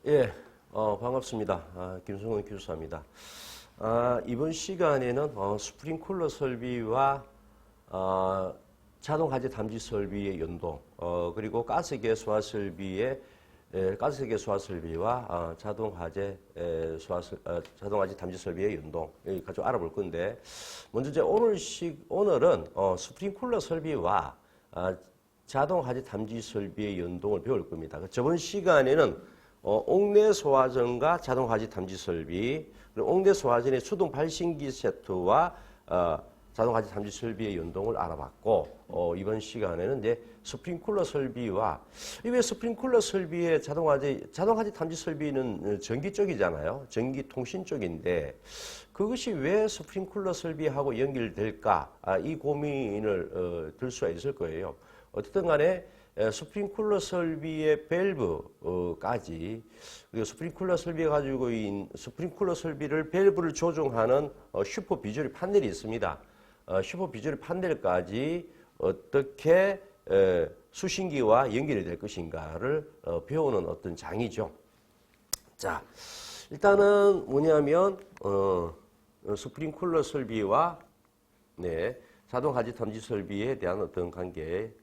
예, 반갑습니다. 김성훈 교수입니다. 이번 시간에는 스프링클러 설비와 자동 화재 탐지 설비의 연동, 그리고 가스계 수화 설비와 자동 화재 탐지 설비의 연동 여기까지 좀 알아볼 건데, 먼저 이제 오늘은 스프링클러 설비와 자동 화재 탐지 설비의 연동을 배울 겁니다. 저번 시간에는 옥내 소화전과 자동 화재 탐지 설비, 그리고 옥내 소화전의 수동 발신기 세트와 자동 화재 탐지 설비의 연동을 알아봤고, 이번 시간에는 이제 스프링클러 설비와, 왜 스프링클러 설비의 자동 화재 탐지 설비는 전기 쪽이잖아요. 전기 통신 쪽인데 그것이 왜 스프링클러 설비하고 연결될까? 이 고민을 들 수가 있을 거예요. 어쨌든 간에 스프링클러 설비의 밸브까지, 그리고 스프링클러 설비가 가지고 있는 스프링클러 설비를 밸브를 조종하는 슈퍼 비주얼 판넬이 있습니다. 슈퍼 비주얼 판넬까지 어떻게 수신기와 연결이 될 것인가를 배우는 어떤 장이죠. 자, 일단은 뭐냐면 스프링클러 설비와 자동 화재 탐지 설비에 대한 어떤 관계.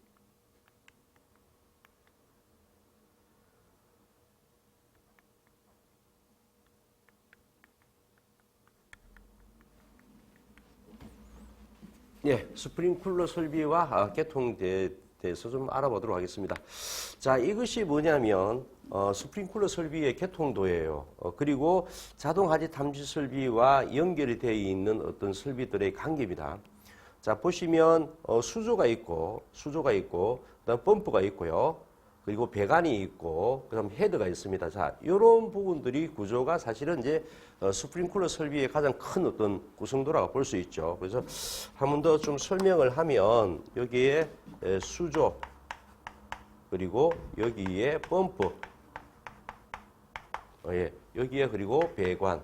예, 스프링클러 설비와 개통에 대해서 좀 알아보도록 하겠습니다. 자, 이것이 뭐냐면 스프링클러 설비의 개통도예요. 그리고 자동 화재 탐지 설비와 연결이 되어 있는 어떤 설비들의 관계입니다. 자, 보시면 수조가 있고, 그다음 펌프가 있고요. 그리고 배관이 있고, 그다음 헤드가 있습니다. 자, 이런 부분들이 구조가 사실은 이제 스프링클러 설비의 가장 큰 어떤 구성도라고 볼 수 있죠. 그래서 한 번 더 좀 설명을 하면, 여기에 수조, 그리고 여기에 펌프, 여기에 그리고 배관,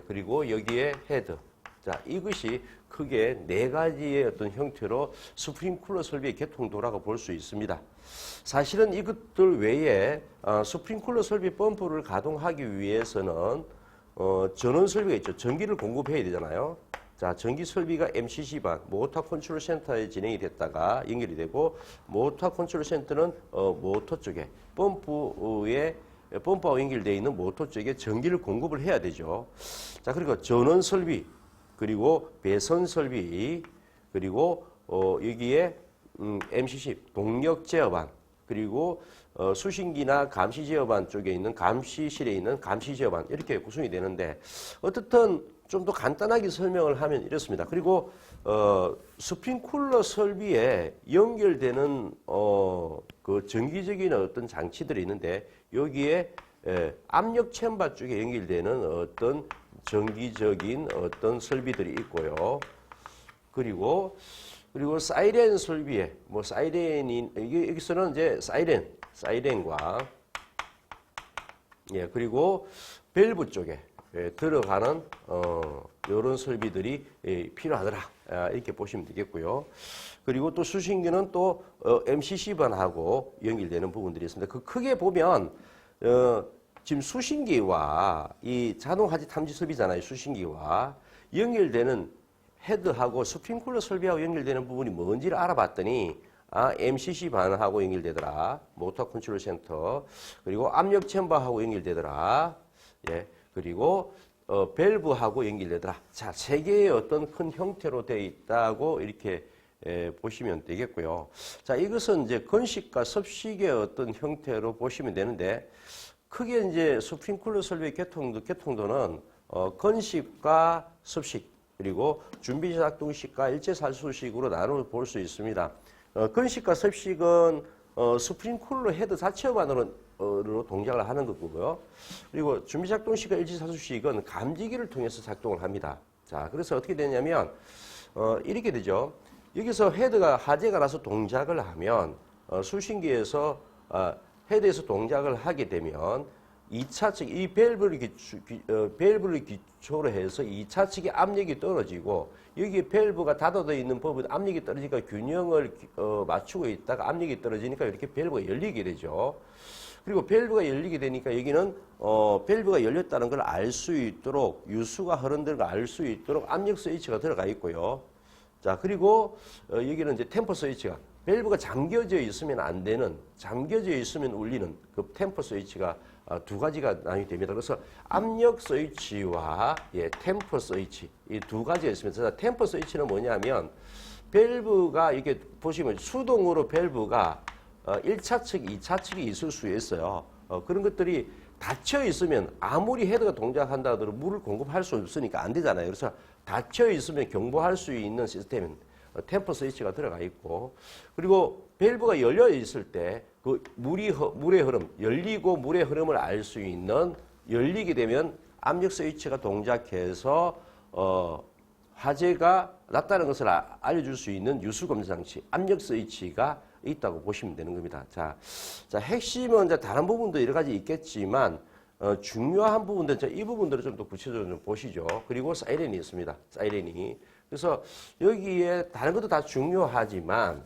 그리고 여기에 헤드. 자, 이것이 크게 네 가지의 어떤 형태로 스프링클러 설비의 개통도라고 볼 수 있습니다. 사실은 이것들 외에 스프링클러 설비 펌프를 가동하기 위해서는 전원 설비가 있죠. 전기를 공급해야 되잖아요. 자, 전기 설비가 MCC반, 모터 컨트롤 센터에 진행이 됐다가 연결이 되고, 모터 컨트롤 센터는 모터 쪽에 펌프와 연결되어 있는 모터 쪽에 전기를 공급을 해야 되죠. 자, 그리고 전원 설비, 그리고 배선 설비, 그리고 여기에 MCC 동력 제어반, 그리고 수신기나 감시 제어반 쪽에 있는 감시실에 있는 감시 제어반, 이렇게 구성이 되는데, 어떻든 좀 더 간단하게 설명을 하면 이렇습니다. 그리고 스프링클러 설비에 연결되는 그 전기적인 어떤 장치들이 있는데, 여기에 압력 챔버 쪽에 연결되는 어떤 전기적인 어떤 설비들이 있고요. 그리고 사이렌 설비에 여기서는 이제 사이렌과 그리고 밸브 쪽에 들어가는 이런 설비들이 필요하더라, 이렇게 보시면 되겠고요. 그리고 또 수신기는 또 MCC반하고 연결되는 부분들이 있습니다. 그 크게 보면 지금 수신기와 이 자동 화재 탐지 설비잖아요. 수신기와 연결되는 헤드하고 스프링클러 설비하고 연결되는 부분이 뭔지를 알아봤더니, MCC 반하고 연결되더라. 모터 컨트롤 센터. 그리고 압력 챔버하고 연결되더라. 그리고 밸브하고 연결되더라. 자, 세 개의 어떤 큰 형태로 되어 있다고 이렇게 보시면 되겠고요. 자, 이것은 이제 건식과 섭식의 어떤 형태로 보시면 되는데, 크게 이제 스프링클러 설비의 개통도는 건식과 섭식, 그리고 준비작동식과 일제살수식으로 나누어 볼 수 있습니다. 건식과 섭식은 스프링클러 헤드 자체만으로 동작을 하는 거고요. 그리고 준비작동식과 일제살수식은 감지기를 통해서 작동을 합니다. 자, 그래서 어떻게 되냐면 이렇게 되죠. 여기서 헤드가 화재가 나서 동작을 하면 수신기에서 헤드에서 동작을 하게 되면 2차 측, 이 밸브를 기초로 해서 2차 측의 압력이 떨어지고, 여기 밸브가 닫아져 있는 부분 압력이 떨어지니까 균형을 맞추고 있다가 압력이 떨어지니까 이렇게 밸브가 열리게 되죠. 그리고 밸브가 열리게 되니까 여기는 밸브가 열렸다는 걸 알 수 있도록 유수가 흐른다는 걸 알 수 있도록 압력 스위치가 들어가 있고요. 자, 그리고 여기는 이제 템퍼 스위치가 밸브가 잠겨져 있으면 안 되는, 잠겨져 있으면 울리는 그 템퍼 스위치가 두 가지가 나뉘게 됩니다. 그래서 압력 스위치와 템퍼 스위치 이 두 가지가 있습니다. 템퍼 스위치는 뭐냐면 밸브가 이렇게 보시면 수동으로 밸브가 1차측, 2차측이 있을 수 있어요. 그런 것들이 닫혀 있으면 아무리 헤드가 동작한다 하더라도 물을 공급할 수 없으니까 안 되잖아요. 그래서 닫혀 있으면 경보할 수 있는 시스템은 템퍼 스위치가 들어가 있고, 그리고 밸브가 열려 있을 때 그 물의 흐름, 열리고 물의 흐름을 알 수 있는, 열리게 되면 압력 스위치가 동작해서 화재가 났다는 것을 알려줄 수 있는 유수 검사 장치, 압력 스위치가 있다고 보시면 되는 겁니다. 자, 핵심은 이제 다른 부분도 여러 가지 있겠지만 중요한 부분들, 이 부분들을 좀 더 구체적으로 좀 보시죠. 그리고 사이렌이 있습니다. 사이렌이. 그래서 여기에 다른 것도 다 중요하지만,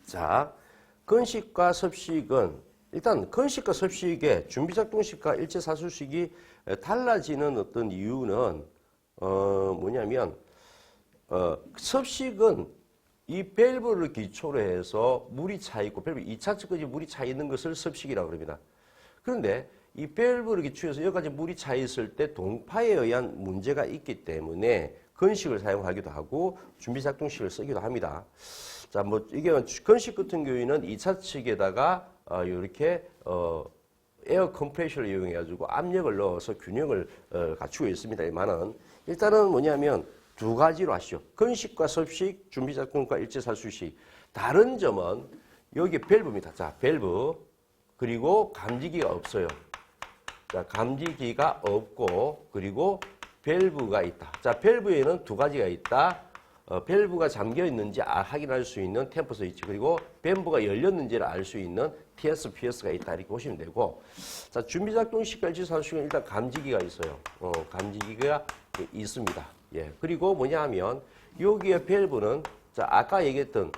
자, 건식과 섭식은 일단 건식과 섭식의 준비작동식과 일체사수식이 달라지는 어떤 이유는 뭐냐면 섭식은 이 밸브를 기초로 해서 물이 차 있고 밸브 2차측까지 물이 차 있는 것을 섭식이라고 합니다. 그런데 이 밸브를 기초해서 여기까지 물이 차 있을 때 동파에 의한 문제가 있기 때문에 건식을 사용하기도 하고 준비작동식을 쓰기도 합니다. 자, 뭐 이게 건식 같은 경우에는 2차 측에다가 이렇게 에어 컴프레셔를 이용해 가지고 압력을 넣어서 균형을 갖추고 있습니다만은 일단은 뭐냐면 두 가지로 하시죠. 건식과 섭식, 준비작동과 일체사수식. 다른 점은 여기 밸브입니다. 자, 밸브 그리고 감지기가 없어요. 자, 감지기가 없고 그리고 밸브가 있다. 자, 밸브에는 두 가지가 있다. 밸브가 잠겨 있는지 확인할 수 있는 템퍼 스위치, 그리고 밸브가 열렸는지를 알 수 있는 TS, PS가 있다. 이렇게 보시면 되고, 자, 준비작동식과 일체사수식은 일단 감지기가 있어요. 감지기가 있습니다. 예. 그리고 뭐냐 하면 여기에 밸브는 자, 아까 얘기했던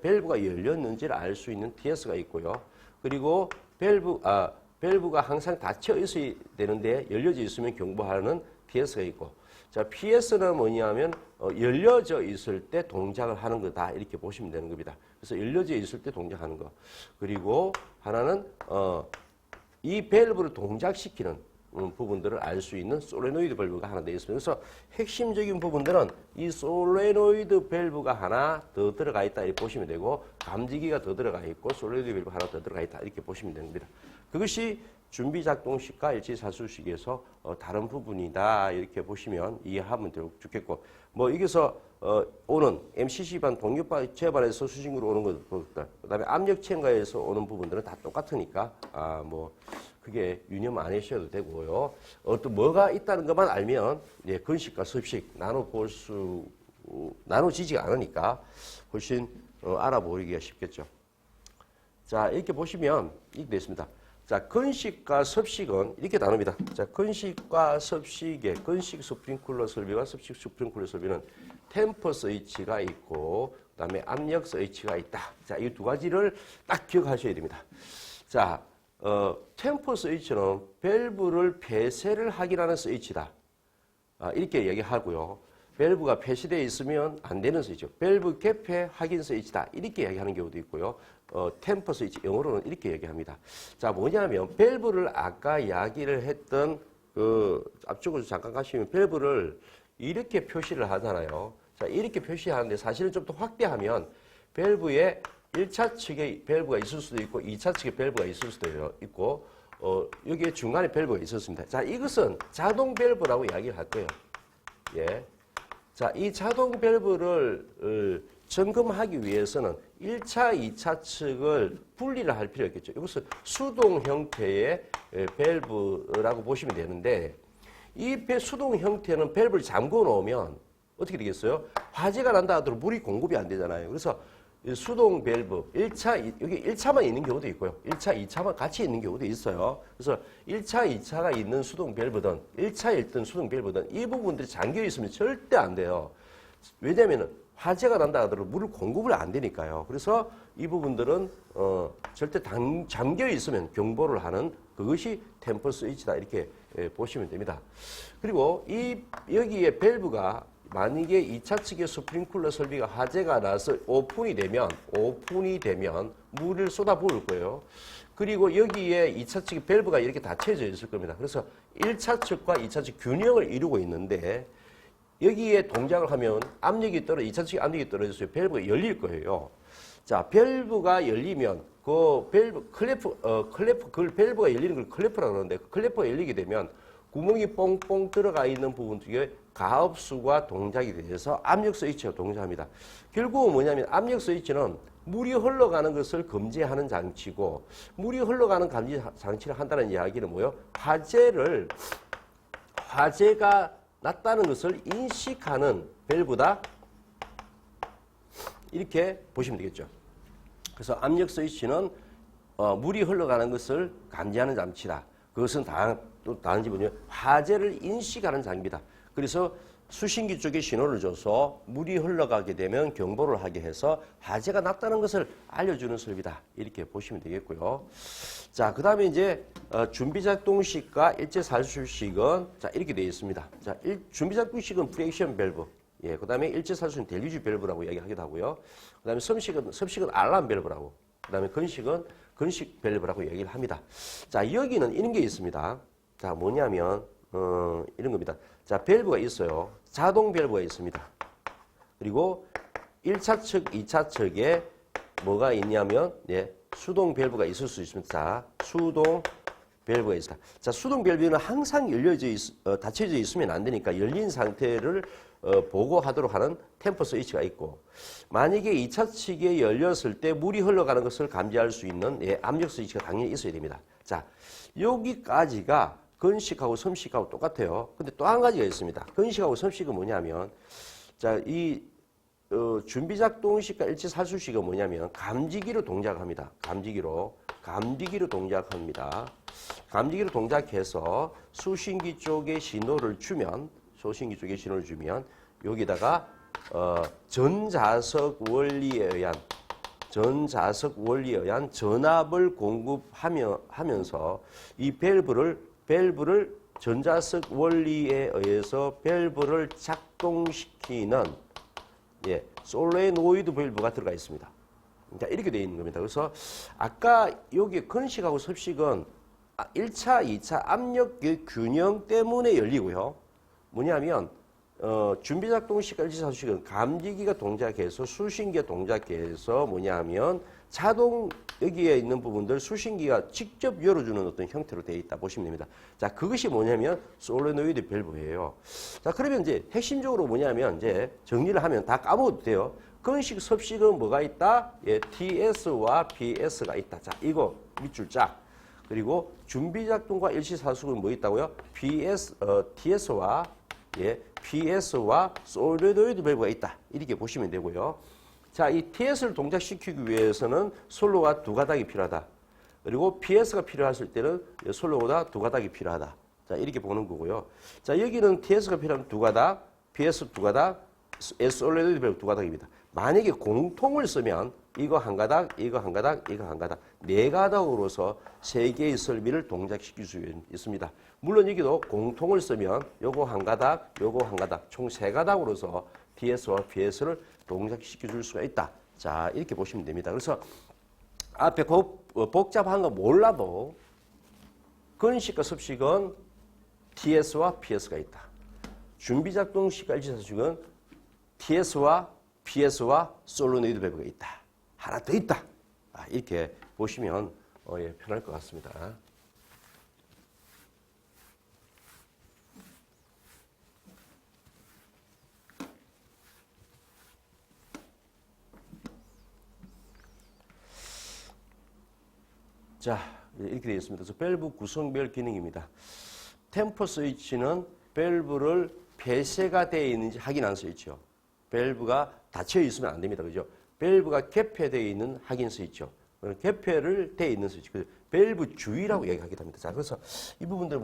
밸브가 열렸는지를 알 수 있는 TS가 있고요. 그리고 밸브가 항상 닫혀 있어야 되는데 열려져 있으면 경보하는 TS가 있고, 자, PS는 뭐냐면 열려져 있을 때 동작을 하는 거다 이렇게 보시면 되는 겁니다. 그래서 열려져 있을 때 동작하는 거. 그리고 하나는 이 밸브를 동작시키는 부분들을 알 수 있는 솔레노이드 밸브가 하나 되어 있습니다. 그래서 핵심적인 부분들은 이 솔레노이드 밸브가 하나 더 들어가 있다 이렇게 보시면 되고, 감지기가 더 들어가 있고 솔레노이드 밸브가 하나 더 들어가 있다 이렇게 보시면 됩니다. 그것이 준비작동식과 일체사수식에서 다른 부분이다 이렇게 보시면 이해하면 좋겠고, 뭐 여기서 오는 MCC반 동력반 제반에서 수식으로 오는 것들, 그다음에 압력체인가에서 오는 부분들은 다 똑같으니까 뭐 그게 유념 안 하셔도 되고요. 또 뭐가 있다는 것만 알면 건식과 섭식 나눠지지가 않으니까 훨씬 알아보기가 쉽겠죠. 자, 이렇게 보시면 이렇게 됐습니다. 자, 건식과 섭식은 이렇게 나눕니다. 자, 건식과 섭식의 건식 스프링클러 설비와 섭식 스프링클러 설비는 템퍼 스위치가 있고 그다음에 압력 스위치가 있다. 자, 이 두 가지를 딱 기억하셔야 됩니다. 자, 템퍼 스위치는 밸브를 폐쇄를 확인하는 스위치다. 이렇게 얘기하고요. 밸브가 폐쇄되어 있으면 안 되는 스위치. 밸브 개폐 확인 스위치다. 이렇게 얘기하는 경우도 있고요. 템퍼 스위치, 영어로는 이렇게 얘기합니다. 자, 뭐냐면 밸브를 아까 이야기를 했던 앞쪽으로 잠깐 가시면 밸브를 이렇게 표시를 하잖아요. 자, 이렇게 표시하는데 사실은 좀 더 확대하면 밸브에 1차 측에 밸브가 있을 수도 있고 2차 측에 밸브가 있을 수도 있고 여기에 중간에 밸브가 있었습니다. 자, 이것은 자동 밸브라고 이야기를 할 거예요. 예. 자, 이 자동 밸브를 점검하기 위해서는 1차, 2차 측을 분리를 할 필요가 있겠죠. 이것은 수동 형태의 밸브라고 보시면 되는데, 이 수동 형태는 밸브를 잠궈 놓으면 어떻게 되겠어요? 화재가 난다 하더라도 물이 공급이 안 되잖아요. 그래서 수동 밸브, 1차, 여기 1차만 있는 경우도 있고요. 1차, 2차만 같이 있는 경우도 있어요. 그래서 1차, 2차가 있는 수동 밸브든 1차에 있던 수동 밸브든 이 부분들이 잠겨 있으면 절대 안 돼요. 왜냐하면 화재가 난다 하더라도 물을 공급을 안 되니까요. 그래서 이 부분들은 절대 잠겨 있으면 경보를 하는 그것이 템퍼 스위치다 이렇게 보시면 됩니다. 그리고 여기에 밸브가 만약에 2차 측의 스프링클러 설비가 화재가 나서 오픈이 되면 물을 쏟아부을 거예요. 그리고 여기에 2차 측의 밸브가 이렇게 닫혀져 있을 겁니다. 그래서 1차 측과 2차 측 균형을 이루고 있는데 여기에 동작을 하면 2차 측 압력이 떨어져서 밸브가 열릴 거예요. 자, 밸브가 열리면 그 밸브가 열리는 걸 클래프라고 그러는데 그 클래프가 열리게 되면 구멍이 뽕뽕 들어가 있는 부분 중에 가압수가 동작이 돼서 압력 스위치가 동작합니다. 결국은 뭐냐면 압력 스위치는 물이 흘러가는 것을 금지하는 장치고 물이 흘러가는 감지 장치를 한다는 이야기는 뭐예요? 화재가 났다는 것을 인식하는 밸브다. 이렇게 보시면 되겠죠. 그래서 압력 스위치는 물이 흘러가는 것을 감지하는 장치다. 그것은 또 다른지 뭐냐면 화재를 인식하는 장비다. 그래서 수신기 쪽에 신호를 줘서 물이 흘러가게 되면 경보를 하게 해서 화재가 났다는 것을 알려주는 설비다. 이렇게 보시면 되겠고요. 자, 그 다음에 이제 준비작동식과 일제살수식은 자 이렇게 되어 있습니다. 자, 준비작동식은 프리액션 밸브, 예, 그 다음에 일제살수는 델리지 밸브라고 이야기하기도 하고요. 그 다음에 섭식은 알람 밸브라고, 그 다음에 건식은 건식 밸브라고 얘기를 합니다. 자, 여기는 이런 게 있습니다. 자, 뭐냐면 이런 겁니다. 자, 밸브가 있어요. 자동 밸브가 있습니다. 그리고 1차 측, 2차 측에 뭐가 있냐면 예, 수동 밸브가 있을 수 있습니다. 자, 수동 밸브가 있습니다. 자, 수동 밸브는 항상 닫혀져 있으면 안 되니까 열린 상태를 보고하도록 하는 템퍼 스위치가 있고, 만약에 2차 측에 열렸을 때 물이 흘러가는 것을 감지할 수 있는 예, 압력 스위치가 당연히 있어야 됩니다. 자, 여기까지가 건식하고 섬식하고 똑같아요. 근데 또 한 가지가 있습니다. 건식하고 섬식은 뭐냐면, 자, 준비작동식과 일제살수식은 뭐냐면, 감지기로 동작합니다. 감지기로 동작합니다. 감지기로 동작해서 수신기 쪽에 신호를 주면, 여기다가, 전자석 원리에 의한 전압을 공급하면서 이 밸브를 전자석 원리에 의해서 밸브를 작동시키는 예, 솔레노이드 밸브가 들어가 있습니다. 자, 이렇게 되어 있는 겁니다. 그래서 아까 여기 건식하고 섭식은 1차, 2차 압력의 균형 때문에 열리고요. 뭐냐면 준비작동식과 일제살수식은 감지기가 동작해서 수신기가 동작해서 뭐냐면 자동 여기에 있는 부분들 수신기가 직접 열어주는 어떤 형태로 되어 있다 보시면 됩니다. 자, 그것이 뭐냐면 솔레노이드 밸브예요. 자, 그러면 이제 핵심적으로 뭐냐면 이제 정리를 하면 다 까먹어도 돼요. 건식, 섭식은 뭐가 있다? 예, TS와 PS가 있다. 자, 이거 밑줄 짝. 그리고 준비작동과 일시살수식은 뭐 있다고요? TS와 예, PS와 솔레노이드 밸브가 있다. 이렇게 보시면 되고요. 자, 이 TS를 동작시키기 위해서는 솔로가 두 가닥이 필요하다. 그리고 PS가 필요했을 때는 솔로보다 두 가닥이 필요하다. 자, 이렇게 보는 거고요. 자, 여기는 TS가 필요하면 두 가닥, PS 두 가닥, 솔레노이드 밸브 두 가닥입니다. 만약에 공통을 쓰면 이거 한 가닥, 이거 한 가닥, 이거 한 가닥, 네 가닥으로서 세 개의 설비를 동작시킬 수 있습니다. 물론 여기도 공통을 쓰면 요거 한 가닥, 요거 한 가닥, 총 세 가닥으로서 TS와 PS를 동작시켜 줄 수가 있다. 자, 이렇게 보시면 됩니다. 그래서 앞에 복잡한 거 몰라도 건식과 섭식은 TS와 PS가 있다. 준비작동식과 일제살수식은 TS와 PS와 솔레노이드 밸브가 있다. 하나 더 있다. 이렇게 보시면 예, 편할 것 같습니다. 자, 이렇게 되어 있습니다. 그래서 밸브 구성별 기능입니다. 템퍼 스위치는 밸브를 폐쇄가 되어 있는지 확인하는 스위치요. 밸브가 닫혀 있으면 안 됩니다. 그죠? 밸브가 개폐되어 있는 확인 스위치요. 개폐를 되어 있는 스위치. 밸브 주의라고 얘기하기도 합니다. 자, 그래서 이 부분들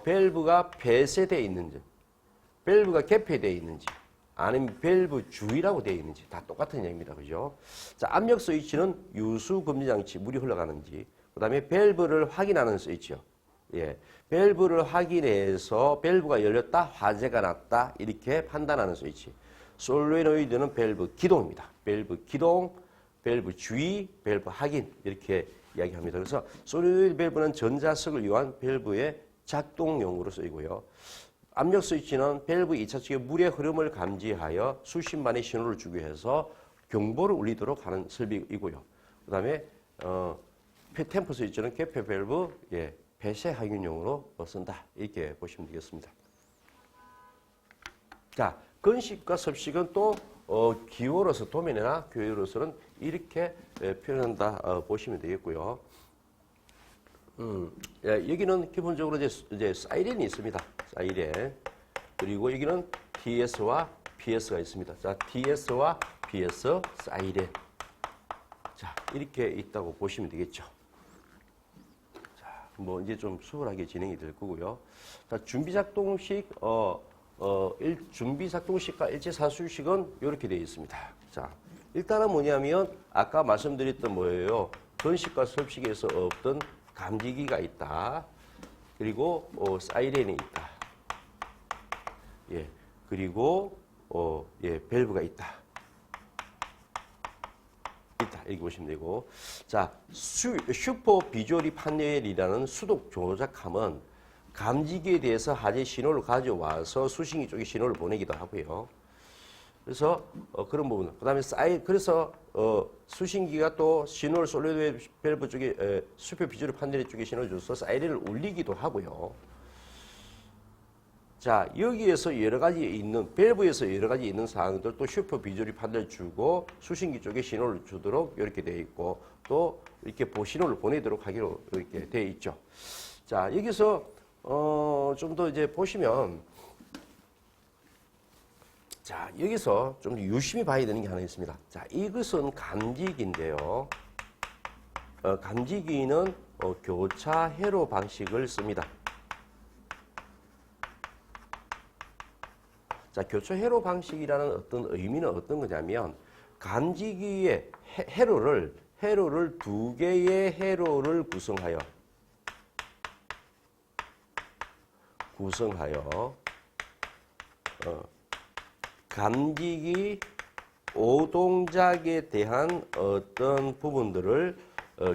밸브가 폐쇄되어 있는지, 밸브가 개폐되어 있는지, 아니면 밸브 주위라고 되어 있는지 다 똑같은 얘기입니다. 그죠? 자, 압력 스위치는 유수 금지 장치, 물이 흘러가는지, 그 다음에 밸브를 확인하는 스위치요. 예. 밸브를 확인해서 밸브가 열렸다, 화재가 났다, 이렇게 판단하는 스위치. 솔레노이드는 밸브 기동입니다. 밸브 기동, 밸브 주의, 밸브 확인, 이렇게 이야기합니다. 그래서 솔레노이드 밸브는 전자석을 이용한 밸브의 작동용으로 쓰이고요. 압력 스위치는 밸브 2차 측의 물의 흐름을 감지하여 수십만의 신호를 주기 위해서 경보를 울리도록 하는 설비이고요. 그 다음에 템프 스위치는 개폐 밸브 폐쇄 항균용으로 쓴다. 이렇게 보시면 되겠습니다. 자, 건식과 섭식은 또 기호로서 도면이나 교회로서는 이렇게 표현한다 보시면 되겠고요. 여기는 기본적으로 이제 사이렌이 있습니다. 사이렌. 그리고 여기는 TS와 PS가 있습니다. 자, TS와 PS, 사이렌. 자, 이렇게 있다고 보시면 되겠죠. 자, 뭐 이제 좀 수월하게 진행이 될 거고요. 자, 준비작동식, 준비작동식과 일제사술식은 이렇게 되어 있습니다. 자, 일단은 뭐냐면 아까 말씀드렸던 뭐예요? 건식과 섭식에서 없던 감지기가 있다. 그리고 사이렌이 있다. 예. 그리고 밸브가 있다. 이렇게 보시면 되고. 자, 슈퍼 비주얼리 판넬이라는 수동 조작함은 감지기에 대해서 화재 신호를 가져와서 수신기 쪽에 신호를 보내기도 하고요. 그래서 그런 부분. 그다음에 그래서 수신기가 또 신호를 솔리드 밸브 쪽에 슈퍼 비주얼리 판넬 쪽에 신호를 줘서 사이렌을 울리기도 하고요. 자, 여기에서 여러 가지 있는 밸브에서 여러 가지 있는 사항들 또 슈퍼 비주얼리 판넬 주고 수신기 쪽에 신호를 주도록 이렇게 되어 있고 또 이렇게 신호를 보내도록 하기로 이렇게 되어 있죠. 자, 여기서 좀 더 이제 보시면 자, 여기서 좀 유심히 봐야 되는 게 하나 있습니다. 자, 이것은 감지기인데요. 감지기는 교차 회로 방식을 씁니다. 자, 교차 회로 방식이라는 어떤 의미는 어떤 거냐면 감지기의 회로를 두 개의 회로를 구성하여 감지기 오동작에 대한 어떤 부분들을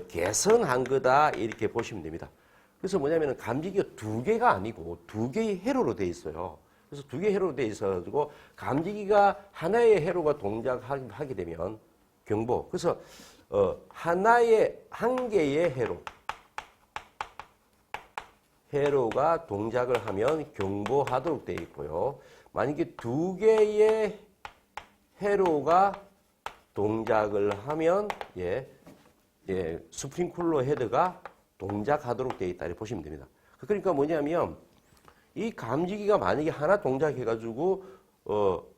개선한 거다 이렇게 보시면 됩니다. 그래서 뭐냐면 감지기가 두 개가 아니고 두 개의 회로로 되어 있어요. 그래서 두 개의 회로로 되어 있어가지고 감지기가 하나의 회로가 동작하게 되면 경보. 그래서 한 개의 회로가 동작을 하면 경보하도록 되어 있고요. 만약에 두 개의 회로가 동작을 하면 스프링쿨러 헤드가 동작하도록 되어 있다 이렇게 보시면 됩니다. 그러니까 뭐냐면 이 감지기가 만약에 하나 동작해가지고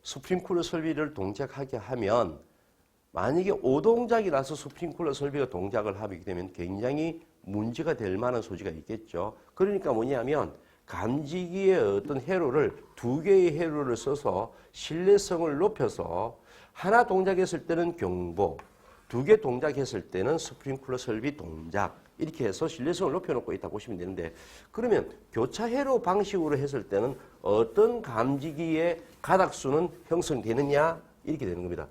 스프링쿨러 설비를 동작하게 하면 만약에 오동작이 나서 스프링쿨러 설비가 동작을 하게 되면 굉장히 문제가 될 만한 소지가 있겠죠. 그러니까 뭐냐면 감지기의 어떤 회로를 두 개의 회로를 써서 신뢰성을 높여서 하나 동작했을 때는 경보, 두 개 동작했을 때는 스프링쿨러 설비 동작 이렇게 해서 신뢰성을 높여놓고 있다고 보시면 되는데 그러면 교차 회로 방식으로 했을 때는 어떤 감지기의 가닥수는 형성되느냐 이렇게 되는 겁니다.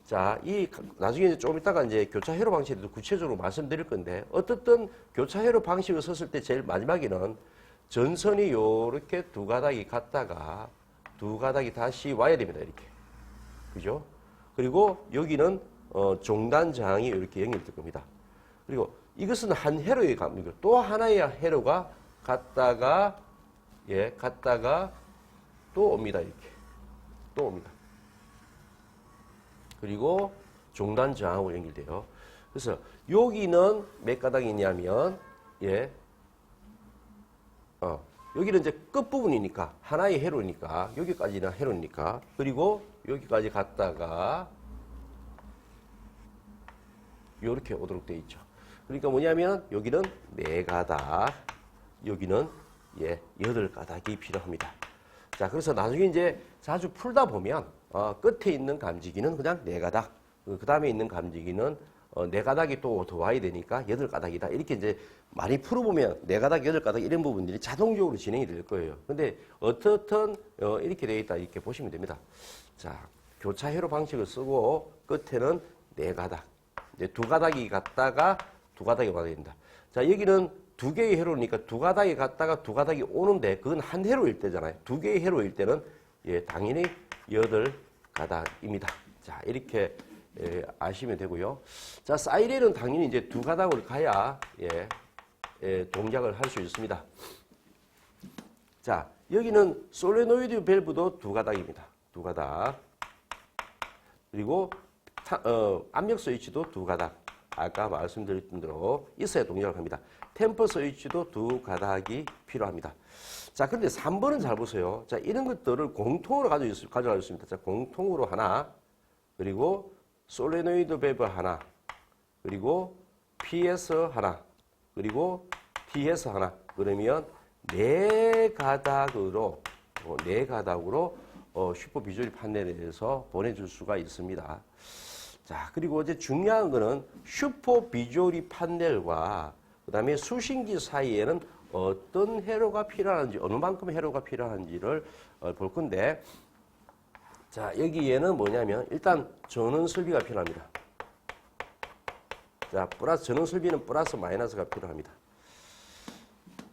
자, 나중에 이제 조금 있다가 이제 교차 회로 방식에 대해서 구체적으로 말씀드릴 건데 어떻든 교차 회로 방식을 썼을 때 제일 마지막에는 전선이 요렇게 두 가닥이 갔다가 두 가닥이 다시 와야 됩니다. 이렇게. 그죠? 그리고 여기는 종단 저항이 이렇게 연결될 겁니다. 그리고 이것은 한 회로의 갑니다. 또 하나의 회로가 갔다가 또 옵니다. 이렇게. 또 옵니다. 그리고 종단 저항하고 연결돼요. 그래서 여기는 몇 가닥이 있냐면 여기는 이제 끝부분이니까 하나의 회로니까 여기까지는 회로니까 그리고 여기까지 갔다가 이렇게 오도록 되어 있죠. 그러니까 뭐냐면 여기는 4가닥, 여기는 8가닥이 필요합니다. 자, 그래서 나중에 이제 자주 풀다 보면 끝에 있는 감지기는 그냥 4가닥. 그 다음에 있는 감지기는 4가닥이 또 더와야 되니까 8가닥이다. 이렇게 이제 많이 풀어보면 4가닥, 8가닥 이런 부분들이 자동적으로 진행이 될 거예요. 근데 어떻든 이렇게 되어 있다. 이렇게 보시면 됩니다. 자, 교차 회로 방식을 쓰고 끝에는 4가닥. 이제 2가닥이 갔다가 2가닥이 와야 된다. 자, 여기는 2개의 회로니까 2가닥이 갔다가 2가닥이 오는데 그건 한 회로일 때잖아요. 2개의 회로일 때는 당연히 8가닥입니다. 자, 이렇게 아시면 되고요. 자, 사이렌은 당연히 이제 2가닥을 가야 동작을 할 수 있습니다. 자, 여기는 솔레노이드 밸브도 2가닥입니다. 2가닥. 그리고 압력 스위치도 2가닥. 아까 말씀드렸던 대로 있어야 동작을 합니다. 템퍼 스위치도 2가닥이 필요합니다. 자, 근데 3번은 잘 보세요. 자, 이런 것들을 공통으로 가져갈 수 있습니다. 자, 공통으로 하나, 그리고 솔레노이드 밸브 하나, 그리고 PS 하나, 그리고 TS 하나. 그러면 4가닥으로 슈퍼 비주얼 판넬에서 보내줄 수가 있습니다. 자, 그리고 이제 중요한 거는 슈퍼 비주얼 판넬과 그 다음에 수신기 사이에는 어떤 회로가 필요한지, 어느 만큼 회로가 필요한지를 볼 건데, 자, 여기에는 뭐냐면, 일단 전원 설비가 필요합니다. 자, 전원 설비는 플러스 마이너스가 필요합니다.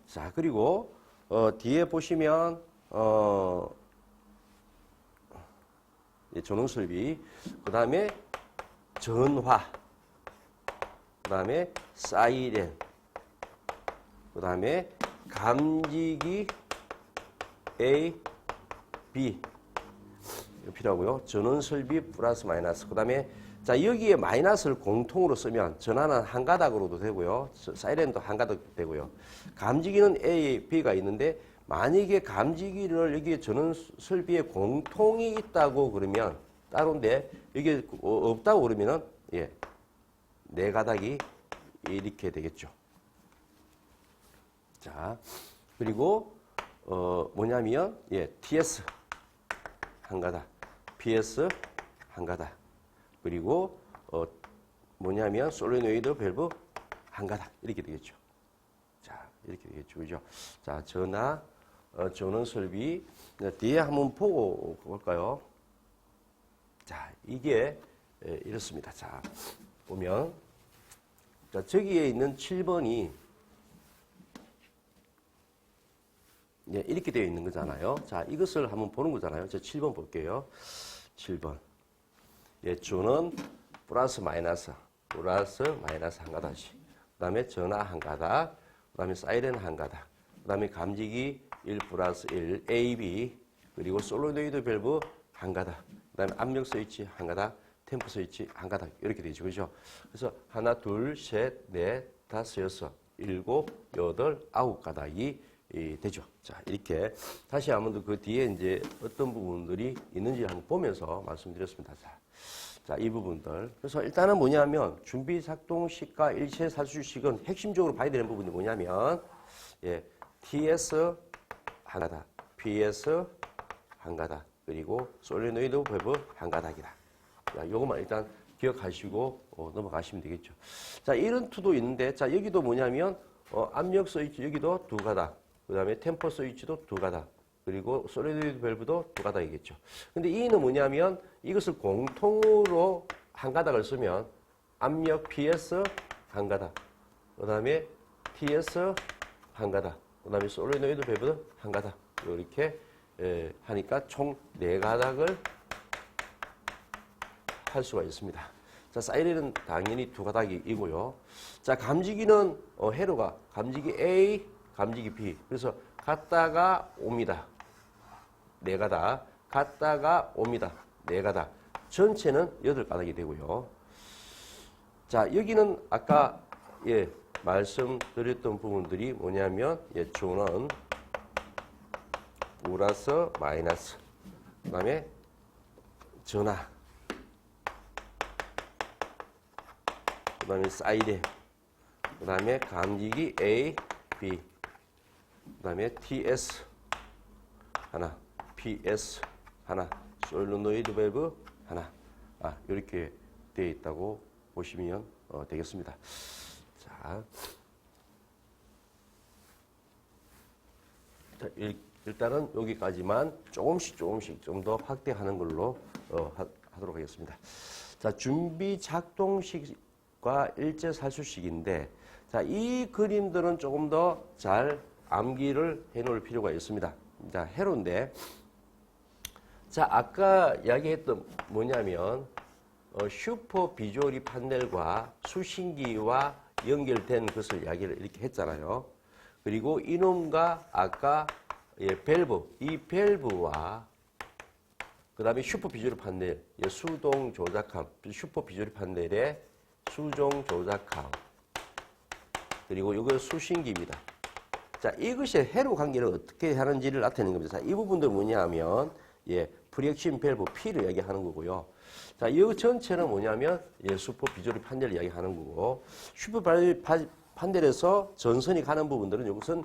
자, 그리고, 뒤에 보시면, 전원 설비, 그 다음에 전화, 그 다음에 사이렌, 그 다음에 감지기 A, B 필요하고요. 전원 설비 플러스 마이너스. 그 다음에 자, 여기에 마이너스를 공통으로 쓰면 전화는 한 가닥으로도 되고요. 사이렌도 한 가닥 되고요. 감지기는 A, B가 있는데 만약에 감지기를 여기에 전원 설비에 공통이 있다고 그러면 따로인데 여기에 없다고 그러면은 4가닥이 이렇게 되겠죠. 자, 그리고 뭐냐면 TS 한 가닥, PS 한 가닥, 그리고 뭐냐면 솔레노이드 밸브 한 가닥 이렇게 되겠죠. 자, 이렇게 되겠죠, 그죠? 자, 전원 설비 뒤에 한번 보고 볼까요? 자, 이게 이렇습니다. 자, 보면 자, 저기에 있는 7번이 이렇게 되어 있는 거잖아요. 자, 이것을 한번 보는 거잖아요. 저 7번 볼게요. 7번. 전원 플러스 마이너스 한 가닥씩. 그 다음에 전화 한 가닥. 그 다음에 사이렌 한 가닥. 그 다음에 감지기 1 플러스 1 AB. 그리고 솔로노이드 밸브 한 가닥. 그 다음에 압력 스위치 한 가닥. 템포 스위치 한 가닥. 이렇게 되죠. 그죠? 그래서 하나, 둘, 셋, 넷, 다섯, 여섯, 일곱, 여덟, 9가닥이 되죠. 자, 이렇게 다시 한번 그 뒤에 이제 어떤 부분들이 있는지 한번 보면서 말씀드렸습니다. 자, 이 부분들. 그래서 일단은 뭐냐면 준비 작동식과 일체 살수식은 핵심적으로 봐야 되는 부분이 뭐냐면 TS 한 가닥, PS 한 가닥, 그리고 솔레노이드 밸브 한 가닥이다. 자, 요것만 일단 기억하시고 넘어가시면 되겠죠. 자, 이런 투도 있는데 자, 여기도 뭐냐면 압력 스위치 여기도 2가닥. 그 다음에 템퍼 스위치도 2가닥. 그리고 솔레노이드 밸브도 2가닥이겠죠. 근데 이는 뭐냐면 이것을 공통으로 한 가닥을 쓰면 압력 PS 한 가닥. 그 다음에 TS 한 가닥. 그 다음에 솔레노이드 밸브도 한 가닥. 이렇게 하니까 총 4가닥을 할 수가 있습니다. 자, 사이렌은 당연히 2가닥이고요. 자, 감지기는 회로가 감지기 A, 감지기 B. 그래서 갔다가 옵니다. 4가닥. 갔다가 옵니다. 4가닥. 전체는 8가닥이 되고요. 자, 여기는 아까 말씀드렸던 부분들이 뭐냐면 전원 플러스 마이너스. 그다음에 전화. 그다음에 사이렌. 그다음에 감지기 A, B. 그다음에 TS 하나, PS 하나, 솔enoid 밸브 하나. 이렇게 되어 있다고 보시면 되겠습니다. 자, 일단은 여기까지만 조금씩 좀 더 확대하는 걸로 하도록 하겠습니다. 자, 준비 작동식과 일제 살수식인데, 자, 이 그림들은 조금 더 잘 암기를 해 놓을 필요가 있습니다. 자, 해로인데, 자, 아까 이야기했던 뭐냐면, 슈퍼 비주얼이 판넬과 수신기와 연결된 것을 이야기를 이렇게 했잖아요. 그리고 이놈과 아까 밸브, 이 밸브와 그 다음에 슈퍼 비주얼 판넬, 수동 조작함, 슈퍼 비주얼 판넬의 수동 조작함, 그리고 이거 수신기입니다. 자, 이것이 해로 관계를 어떻게 하는지를 나타내는 겁니다. 자, 이 부분들 뭐냐 하면, 프리액션 밸브 P를 이야기하는 거고요. 자, 이 전체는 뭐냐면, 슈퍼 비주얼 판넬을 이야기하는 거고, 슈퍼 판넬에서 전선이 가는 부분들은 이것은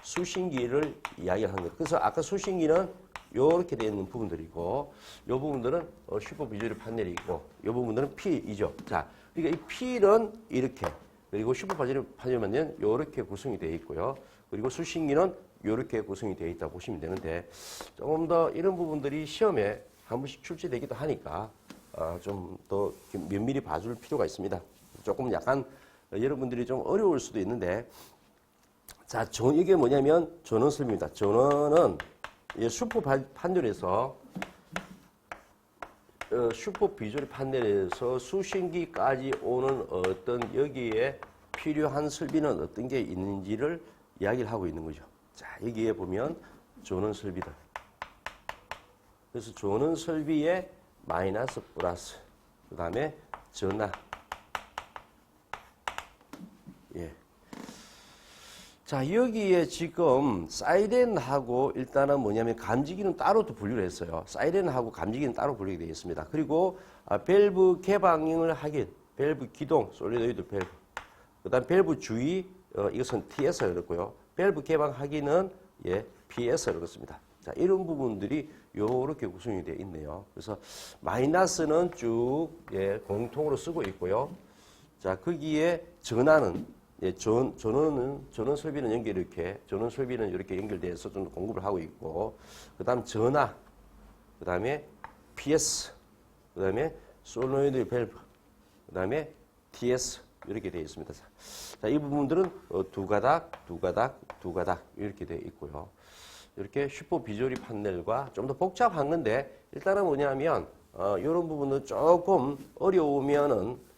수신기를 이야기하는 거예요. 그래서 아까 수신기는 이렇게 되어 있는 부분들이고, 이 부분들은 슈퍼 비주얼 판넬이고, 이 부분들은 P이죠. 자, 그러니까 이 P는 이렇게, 그리고 슈퍼 비주얼 판넬은 이렇게 구성이 되어 있고요. 그리고 수신기는 이렇게 구성이 되어 있다고 보시면 되는데, 조금 더 이런 부분들이 시험에 한 번씩 출제되기도 하니까 좀 더 면밀히 봐줄 필요가 있습니다. 조금 약간 여러분들이 좀 어려울 수도 있는데, 자, 이게 뭐냐면 전원설비입니다. 전원은 슈퍼 판넬에서 슈퍼 비주얼 판넬에서 수신기까지 오는 어떤 여기에 필요한 설비는 어떤 게 있는지를 이야기를 하고 있는 거죠. 자, 여기에 보면 전원 설비들. 그래서 전원 설비에 마이너스 플러스, 그 다음에 전화. 자, 여기에 지금 사이렌하고 일단은 뭐냐면 감지기는 따로 또 분류를 했어요. 사이렌하고 감지기는 따로 분류가 되어 있습니다. 그리고 밸브 개방을 하긴, 밸브 기동, 솔리노이드 밸브. 그 다음 밸브 주의, 이것은 TS가 그렇고요. 밸브 개방하기는 PS가 그렇습니다. 자, 이런 부분들이 요렇게 구성이 되어 있네요. 그래서 마이너스는 쭉 공통으로 쓰고 있고요. 자, 거기에 전화는 전원 설비는 전원 설비는 이렇게 연결돼서 좀 공급을 하고 있고, 그 다음 전화, 그 다음에 PS, 그 다음에 솔노이드 밸브, 그 다음에 TS, 이렇게 되어 있습니다. 자, 이 부분들은 두 가닥 이렇게 되어 있고요. 이렇게 슈퍼 비주얼 판넬과 좀 더 복잡한 건데, 일단은 뭐냐면, 이런 부분은 조금 어려우면은,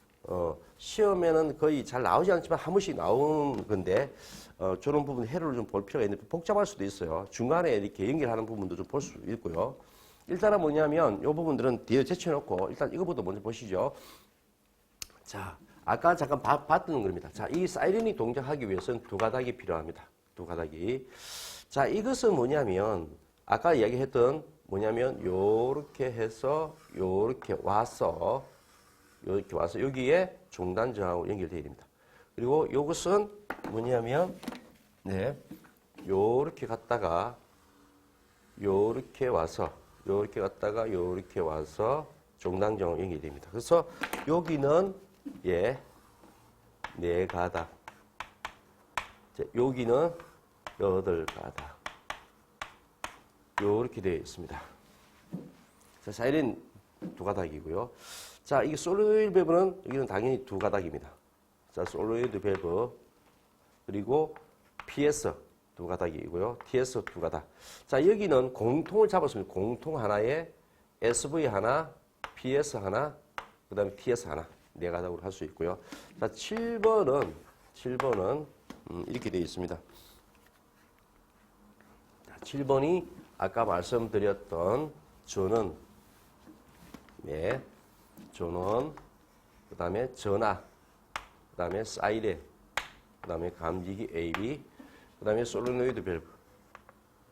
시험에는 거의 잘 나오지 않지만 한 번씩 나오는 건데, 저런 부분 해로를 좀 볼 필요가 있는데, 복잡할 수도 있어요. 중간에 이렇게 연결하는 부분도 좀 볼 수 있고요. 일단은 뭐냐면, 이 부분들은 뒤에 제쳐놓고, 일단 이거부터 먼저 보시죠. 자, 아까 잠깐 봤던 겁니다. 자, 이 사이렌이 동작하기 위해서는 두 가닥이 필요합니다. 두 가닥이. 자, 이것은 뭐냐면, 아까 이야기했던 뭐냐면, 요렇게 해서, 요렇게 와서, 여기에 중단 저하고 연결되어야 됩니다. 그리고 이것은 뭐냐면, 요렇게 갔다가, 요렇게 와서, 요렇게 갔다가, 요렇게 와서, 중단 저하고 연결됩니다. 그래서 여기는, 네 가닥. 여기는 8가닥. 요렇게 되어 있습니다. 자, 사이렌 두 가닥이고요. 자, 이게 솔로이드 밸브는 여기는 당연히 두 가닥입니다. 자, 솔로이드 밸브, 그리고 PS 두 가닥이고요. TS 두 가닥. 자, 여기는 공통을 잡았습니다. 공통 하나에 SV 하나, PS 하나, 그 다음에 TS 하나. 네 가닥으로 할 수 있고요. 자, 7번은 이렇게 되어 있습니다. 자, 7번이 아까 말씀드렸던 전원, 전원, 그 다음에 전화, 그 다음에 사이렌, 그 다음에 감지기 AB, 그 다음에 솔enoid 밸브,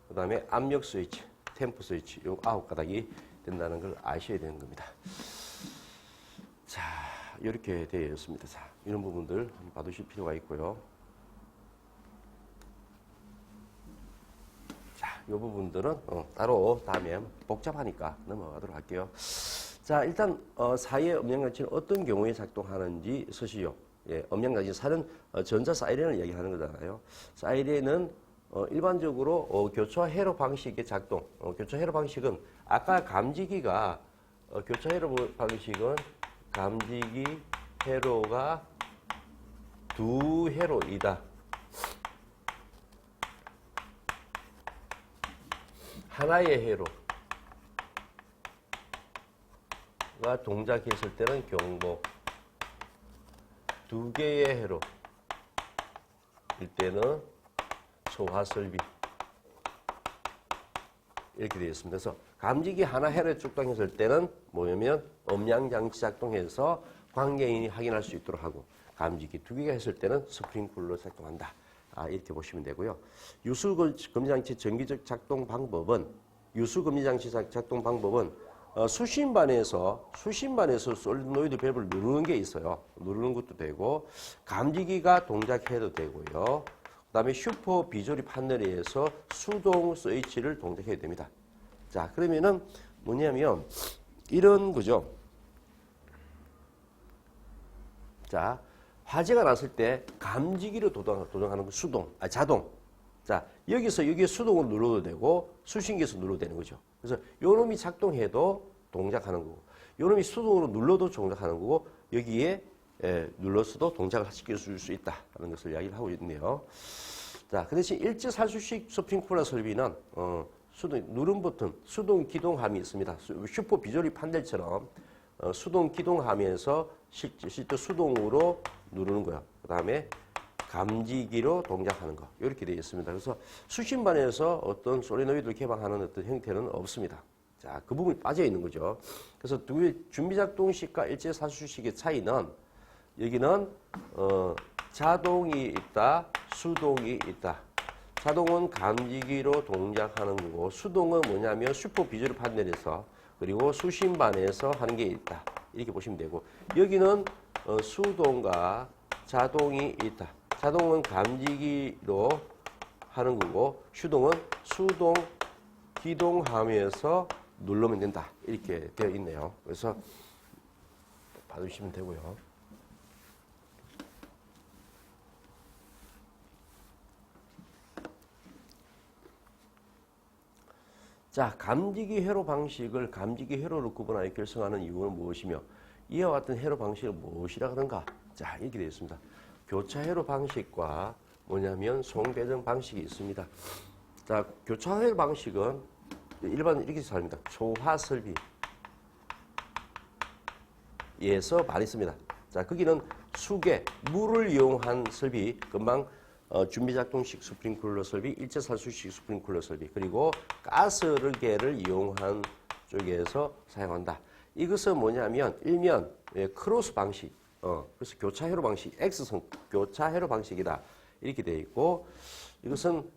그 다음에 압력 스위치, 템프 스위치, 요 9가닥이 된다는 걸 아셔야 되는 겁니다. 자, 이렇게 되어 있습니다. 자, 이런 부분들 한번 봐두실 필요가 있고요. 자, 이 부분들은 따로 다음에 복잡하니까 넘어가도록 할게요. 자, 일단 사이의 음량장치는 어떤 경우에 작동하는지 서시요. 예, 음량장치 사는 전자 사이렌을 얘기하는 거잖아요. 사이렌은 일반적으로 교차 회로 방식의 작동. 교차 회로 방식은 아까 감지기가 교차 회로 방식은 감지기 회로가 두 회로이다. 하나의 회로가 동작했을 때는 경보, 두 개의 회로일 때는 소화설비 이렇게 되어 있습니다. 그래서 감지기 하나 회로에 작동했을 때는 뭐냐면 음량장치 작동해서 관계인이 확인할 수 있도록 하고, 감지기 두 개가 했을 때는 스프링쿨러 작동한다. 이렇게 보시면 되고요. 유수검지장치 정기적 작동 방법은 수신반에서 솔리노이드 밸브를 누르는 게 있어요. 누르는 것도 되고, 감지기가 동작해도 되고요. 그 다음에 슈퍼 비조리 판넬에서 수동 스위치를 동작해야 됩니다. 자, 그러면은 뭐냐면 이런 거죠. 자, 화재가 났을 때 감지기로 도전하는 거 자동. 자, 여기서 여기에 수동으로 눌러도 되고 수신기에서 눌러도 되는 거죠. 그래서 요 놈이 작동해도 동작하는 거고, 요 놈이 수동으로 눌러도 동작하는 거고, 여기에 눌러서도 동작을 시킬 수 있다는 것을 이야기를 하고 있네요. 자, 그 대신 일제살수식 스프링쿨러 설비는 누름 버튼, 수동 기동함이 있습니다. 슈퍼 비조리 판넬처럼 수동 기동하면서 실제 수동으로 누르는 거야. 그 다음에 감지기로 동작하는 거. 이렇게 되어 있습니다. 그래서 수신반에서 어떤 솔리노이드를 개방하는 어떤 형태는 없습니다. 자, 그 부분이 빠져 있는 거죠. 그래서 두 개의 준비작동식과 일제살수식의 차이는, 여기는 자동이 있다, 수동이 있다. 자동은 감지기로 동작하는 거고, 수동은 뭐냐면 슈퍼 비주얼 판넬에서 그리고 수신반에서 하는 게 있다. 이렇게 보시면 되고, 여기는 수동과 자동이 있다. 자동은 감지기로 하는 거고, 수동은 수동 기동하면서 누르면 된다. 이렇게 되어 있네요. 그래서 봐주시면 되고요. 자, 감지기 회로 방식을 감지기 회로로 구분하여 결성하는 이유는 무엇이며, 이와 같은 회로 방식을 무엇이라 그런가? 자, 이렇게 되어 있습니다. 교차 회로 방식과 뭐냐면 송배정 방식이 있습니다. 자, 교차 회로 방식은 일반 이렇게 설립니다. 소화 설비에서 많이 씁니다. 자, 거기는 수계, 물을 이용한 설비, 금방 준비작동식 스프링쿨러 설비, 일제살수식 스프링쿨러 설비, 그리고 가스르게를 이용한 쪽에서 사용한다. 이것은 뭐냐면 일면 크로스 방식, 그래서 교차 회로 방식, X선 교차 회로 방식이다. 이렇게 되어 있고, 이것은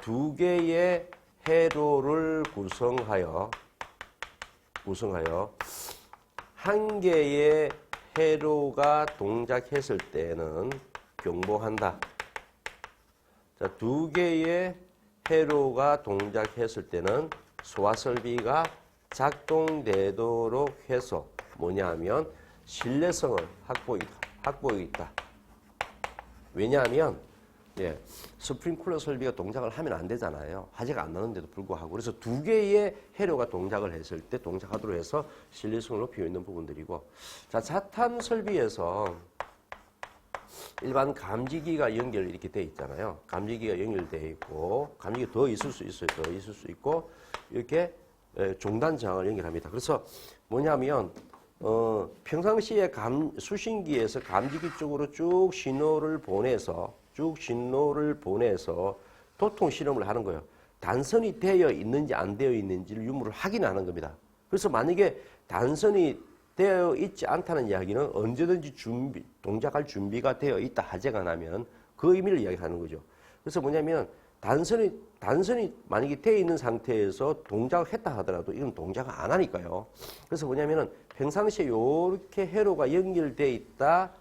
두 개의 회로를 구성하여 한 개의 회로가 동작했을 때는 경보한다. 자, 두 개의 회로가 동작했을 때는 소화설비가 작동되도록 해서 뭐냐면 신뢰성을 확보하겠다. 왜냐하면 스프링쿨러 설비가 동작을 하면 안 되잖아요. 화재가 안 나는데도 불구하고. 그래서 두 개의 회로가 동작을 했을 때 동작하도록 해서 신뢰성을 높여 있는 부분들이고, 자, 자탄 설비에서 일반 감지기가 이렇게 돼 있잖아요. 감지기가 연결되어 있고, 감지기가 더 있을 수 있어요. 더 있을 수 있고, 이렇게 종단 저항을 연결합니다. 그래서 뭐냐면 평상시에 수신기에서 감지기 쪽으로 쭉 신호를 보내서 도통 실험을 하는 거예요. 단선이 되어 있는지 안 되어 있는지를 유무를 확인하는 겁니다. 그래서 만약에 단선이 되어 있지 않다는 이야기는 언제든지 동작할 준비가 되어 있다, 화재가 나면 그 의미를 이야기하는 거죠. 그래서 뭐냐면 단선이 만약에 되어 있는 상태에서 동작을 했다 하더라도 이건 동작을 안 하니까요. 그래서 뭐냐면은 평상시에 이렇게 회로가 연결되어 있다,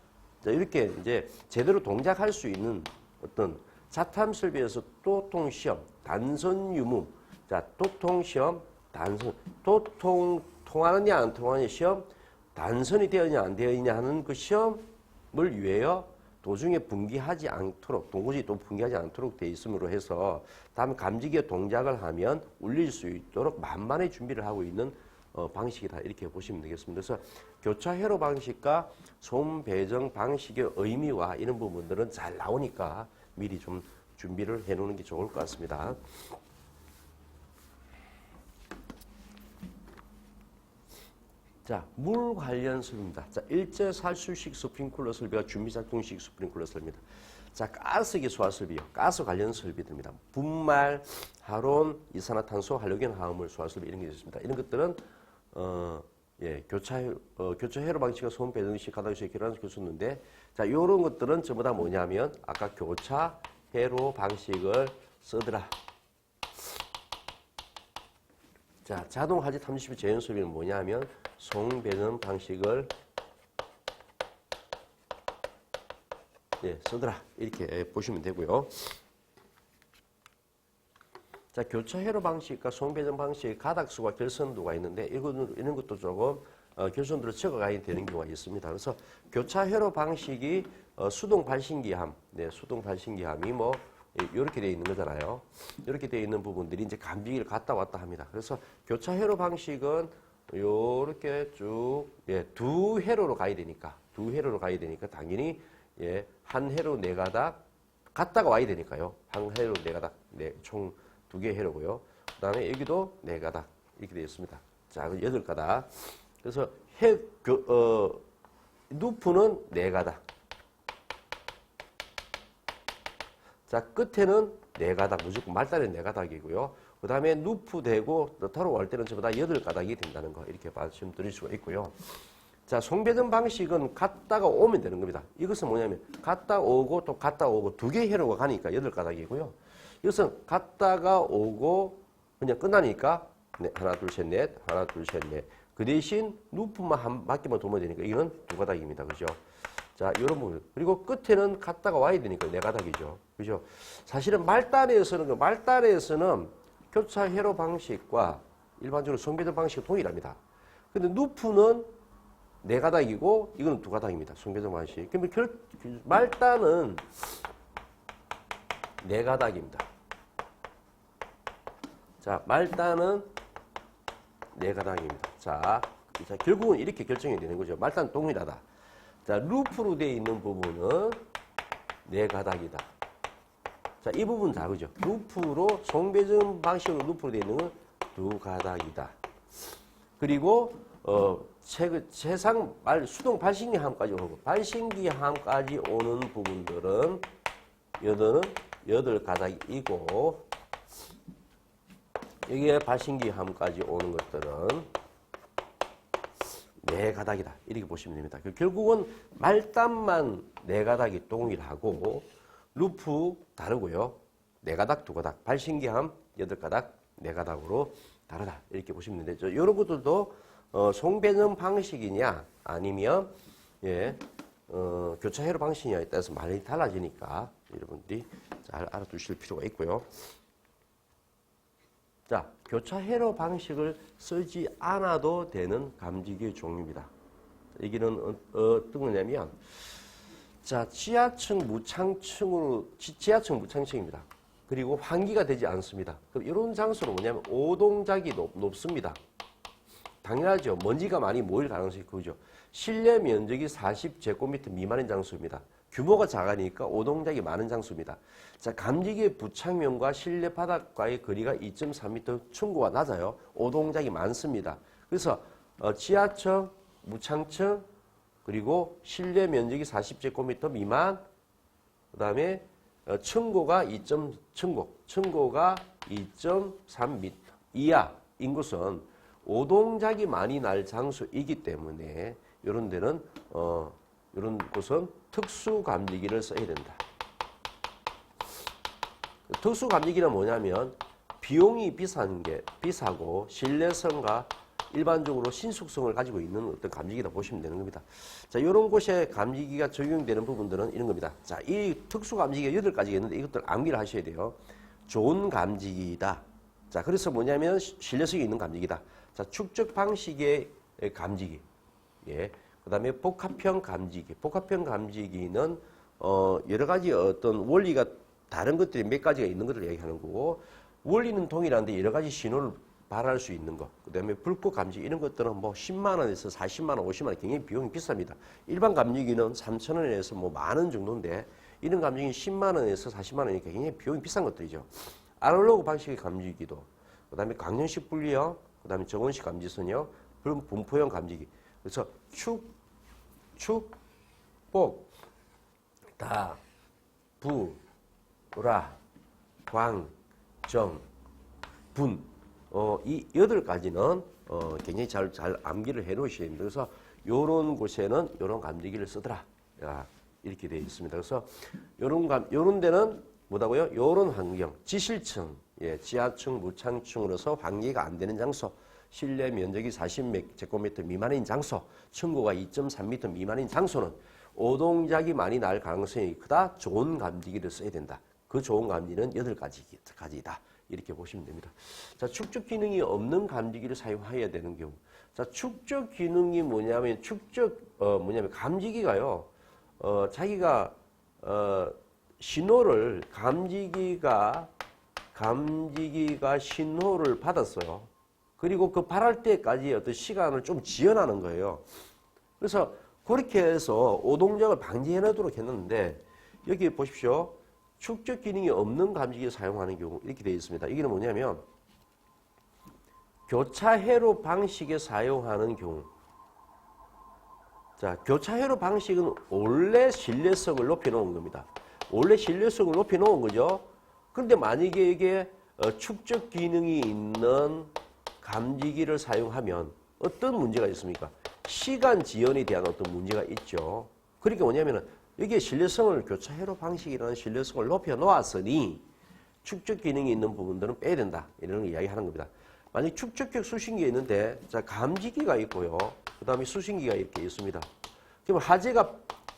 이렇게 이제 제대로 동작할 수 있는 어떤 자탐 설비에서 도통 시험, 단선 유무. 자, 도통 시험, 단선. 도통 통하느냐 안 통하느냐 시험, 단선이 되었냐 안 되었냐 하는 그 시험을 위하여 도중에 분기하지 않도록, 동고지 또 분기하지 않도록 돼 있음으로 해서 다음에 감지기에 동작을 하면 울릴 수 있도록 만반의 준비를 하고 있는 방식이다. 이렇게 보시면 되겠습니다. 그래서 교차 회로 방식과 소음 배정 방식의 의미와 이런 부분들은 잘 나오니까 미리 좀 준비를 해 놓는 게 좋을 것 같습니다. 자, 물 관련 설비입니다. 자, 일제 살수식 스프링클러 설비와 준비작동식 스프링클러 설비입니다. 자, 가스기 소화 설비요. 가스 관련 설비들입니다. 분말, 하론, 이산화탄소, 할로겐 화합물 소화 설비 이런 게 있습니다. 이런 것들은 교차 회로 방식과 소음 배정식 가닥에서 결합해서 교수는데, 자, 요런 것들은 전부 다 뭐냐면 아까 교차 회로 방식을 쓰더라. 자, 자동 하지 30의 재현 설비는 뭐냐면 소음 배정 방식을 쓰더라. 이렇게 보시면 되고요. 자, 교차 회로 방식과 소음 배정 방식의 가닥수와 결선도가 있는데 이런 것도 조금 결선도를 적어가야 되는 경우가 있습니다. 그래서 교차 회로 방식이 수동 발신기함, 수동 발신기함이 뭐 이렇게 되어 있는 거잖아요. 이렇게 되어 있는 부분들이 이제 감지기를 갔다 왔다 합니다. 그래서 교차 회로 방식은 요렇게 쭉 두 회로로 가야 되니까 당연히 한 회로 네 가닥 갔다가 와야 되니까요. 한 회로 네 가닥 총 2개 회로고요. 그 다음에 여기도 4가닥 이렇게 되어 있습니다. 자, 8가닥. 그래서 누프는 4가닥. 자, 끝에는 4가닥, 무조건 말단은 4가닥이고요. 그 다음에 누프 되고 타로 갈 때는 전부 다 8가닥이 된다는 거 이렇게 말씀드릴 수가 있고요. 자, 송배전 방식은 갔다가 오면 되는 겁니다. 이것은 뭐냐면 갔다 오고 또 갔다 오고 2개 회로가 가니까 8가닥이고요. 이것은 갔다가 오고 그냥 끝나니까 하나 둘 셋 넷 하나 둘 셋 넷. 그 대신 루프만 한 바퀴만 돌면 되니까 이거는 2가닥입니다. 그죠? 자, 이런 부분. 그리고 끝에는 갔다가 와야 되니까 4가닥이죠. 그죠? 사실은 말단에서는 교차 회로 방식과 일반적으로 송배전 방식이 동일합니다. 근데 루프는 4가닥이고 이거는 2가닥입니다. 송배전 방식. 그러면 말단은 4가닥입니다. 자, 말단은 4가닥입니다. 자, 결국은 이렇게 결정이 되는 거죠. 말단 동일하다. 자, 루프로 되어 있는 부분은 4가닥이다. 자, 이 부분 다 그죠? 루프로 송배전 방식으로 루프로 되어 있는 건 2가닥이다. 그리고 최상 수동 발신기함까지 오고 발신기함까지 오는 부분들은 8가닥이고 여기에 발신기함까지 오는 것들은 4가닥이다. 이렇게 보시면 됩니다. 결국은 말단만 4가닥이 동일하고 루프 다르고요. 4가닥, 2가닥, 발신기함 8가닥, 4가닥으로 다르다. 이렇게 보시면 되죠. 이런 것들도 송배전 방식이냐 아니면 교차 회로 방식이냐에 따라서 많이 달라지니까 여러분들이 잘 알아두실 필요가 있고요. 자, 교차 회로 방식을 쓰지 않아도 되는 감지기의 종류입니다. 여기는 어떤 거냐면, 자, 지하층 무창층입니다. 그리고 환기가 되지 않습니다. 그럼 이런 장소는 뭐냐면 오동작이 높습니다. 당연하죠. 먼지가 많이 모일 가능성이 크죠. 실내 면적이 40제곱미터 미만인 장소입니다. 규모가 작으니까 오동작이 많은 장소입니다. 자, 감지기의 부착면과 실내 바닥과의 거리가 2.3m, 층고가 낮아요. 오동작이 많습니다. 그래서 지하층, 무창층, 그리고 실내 면적이 40제곱미터 미만, 그 다음에 층고가 2.3m 이하인 곳은 오동작이 많이 날 장소이기 때문에 이런 데는 이런 곳은 특수 감지기를 써야 된다. 특수 감지기는 뭐냐면 비용이 비싸고 신뢰성과 일반적으로 신속성을 가지고 있는 어떤 감지기다 보시면 되는 겁니다. 자, 이런 곳에 감지기가 적용되는 부분들은 이런 겁니다. 자, 이 특수 감지기가 8가지가 있는데 이것들 암기를 하셔야 돼요. 좋은 감지기다. 자, 그래서 뭐냐면 신뢰성이 있는 감지기다. 자, 축적 방식의 감지기. 예. 그 다음에 복합형 감지기. 복합형 감지기는, 여러 가지 어떤 원리가 다른 것들이 몇 가지가 있는 것을 얘기하는 거고, 원리는 동일한데 여러 가지 신호를 발할 수 있는 것. 그 다음에 불꽃 감지기 이런 것들은 뭐 10만 원에서 40만 원, 50만 원 굉장히 비용이 비쌉니다. 일반 감지기는 3천 원에서 뭐 만 원 정도인데 이런 감지기는 10만 원에서 40만 원이니까 굉장히 비용이 비싼 것들이죠. 아날로그 방식의 감지기도, 그 다음에 강연식 분리형, 그 다음에 정원식 감지선형, 그럼 분포형 감지기. 그래서 복, 다, 부, 라, 광, 정, 분. 이 8가지는 굉장히 잘 암기를 해 놓으셔야 됩니다. 그래서 요런 곳에는 요런 감지기를 쓰더라. 이렇게 되어 있습니다. 그래서 요런 데는 뭐다고요? 요런 환경, 지실층, 예, 지하층, 무창층으로서 환기가 안 되는 장소, 실내 면적이 40제곱미터 미만인 장소, 층고가 2.3m 미만인 장소는 오동작이 많이 날 가능성이 크다. 좋은 감지기를 써야 된다. 그 좋은 감지는 8가지이다. 이렇게 보시면 됩니다. 자, 축적 기능이 없는 감지기를 사용해야 되는 경우. 자, 축적 기능이 뭐냐면 감지기가요. 자기가 신호를 감지기가 신호를 받았어요. 그리고 그 발할 때까지 어떤 시간을 좀 지연하는 거예요. 그래서 그렇게 해서 오동작을 방지해 놓도록 했는데 여기 보십시오. 축적 기능이 없는 감지기를 사용하는 경우 이렇게 되어 있습니다. 이게 뭐냐면 교차 회로 방식에 사용하는 경우. 자, 교차 회로 방식은 원래 신뢰성을 높여 놓은 겁니다. 원래 신뢰성을 높여 놓은 거죠. 그런데 만약에 이게 축적 기능이 있는 감지기를 사용하면 어떤 문제가 있습니까? 시간 지연에 대한 어떤 문제가 있죠. 그러니까 뭐냐면은 여기에 신뢰성을 교차 회로 방식이라는 신뢰성을 높여 놓았으니 축적 기능이 있는 부분들은 빼야 된다. 이런 걸 이야기하는 겁니다. 만약 축적격 수신기가 있는데, 자, 감지기가 있고요. 그 다음에 수신기가 이렇게 있습니다. 그러면